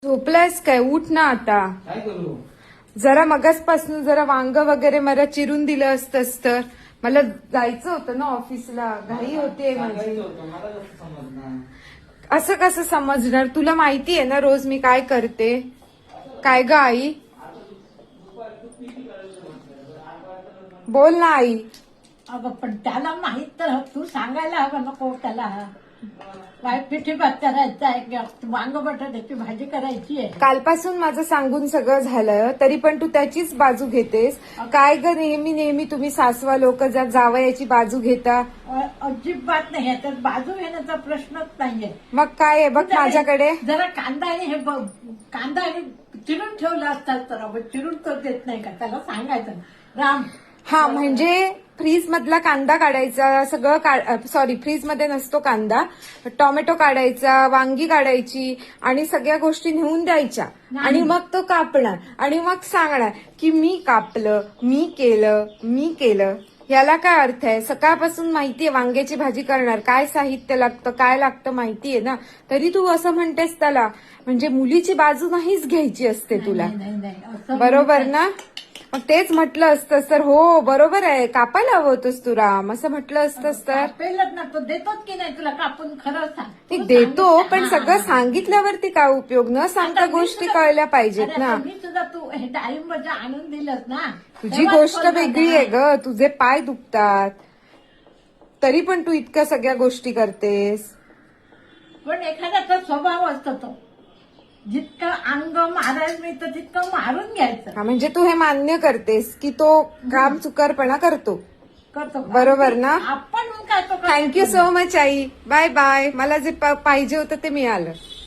झोपलायस काय? उठ ना आता. काय करू? जरा मगासपासून जरा वांग वगैरे मला चिरून दिलं असतंस तर. मला जायचं होतं ना ऑफिसला, घाई होते माझी. सांगायचं होतं, मला कसं समजणार? असं कसं समजणार? तुला माहिती आहे ना रोज मी काय करते. काय ग आई? बोल ना आई. अगं पण त्याला माहित तर तू सांगायला हवं नको त्याला. काय पिठी भात करायचा आहे की वांग बटाट्याची भाजी करायची आहे. कालपासून माझं सांगून सगळं झालं तरी पण तू त्याचीच बाजू घेतेस. काय ग नेहमी नेहमी तुम्ही सासवा लोक जावयाची बाजू घेता. अजिबात नाही, याच्यात बाजू घेण्याचा प्रश्नच नाहीये. मग काय आहे बघ माझ्याकडे. जरा कांदा आणि हे कांदा आणि चिरून ठेवला असतात तर आपण चिरून तर देत नाही का, त्याला सांगायचं राम. हा म्हणजे फ्रीज मधला कांदा काढायचा, सगळं सॉरी फ्रीज मध्ये नसतो कांदा. टोमॅटो काढायचा, वांगी काढायची आणि सगळ्या गोष्टी नेऊन द्यायच्या आणि मग तो कापणार आणि मग सांगणार की मी कापलं, मी केलं. याला काय अर्थ आहे? सकाळपासून माहितीये वांग्याची भाजी करणार, काय साहित्य लागतं, काय लागतं माहितीये ना, तरी तू असं म्हणतेस त्याला. म्हणजे मुलीची बाजू नाहीच घ्यायची असते तुला, नाही बरोबर ना? मग तेच म्हटलं असतंस तर हो बरोबर आहे, कापायला हवं होतंस तू राम, असं म्हटलं असतंस तर. कापेलच ना, तो देतोच की नाही तुला कापून? खरं सांग. ते देतो पण सगळं सांगितल्यावरती काय उपयोग? न सांगता गोष्टी कळल्या पाहिजेत ना. मी तुझा तू हे डाळिंब आणून दिलंस ना, तुझी तेव्हाच गोष्ट बोलणार वेगळी ना. आहे ग, तुझे पाय दुखतात तरी पण तू इतक्या सगळ्या गोष्टी करतेस. पण एखाद्याचा स्वभाव असतो तो, जितकं अंग मारायला मिळतं तितकं मारून घ्यायचं. हा म्हणजे तू हे मान्य करतेस की तो काम चुकारपणा करतो, करतो बरोबर ना? आपण काय तो थँक्यू सो मच आई. Bye bye. मला जे पाहिजे होतं ते मिळालं.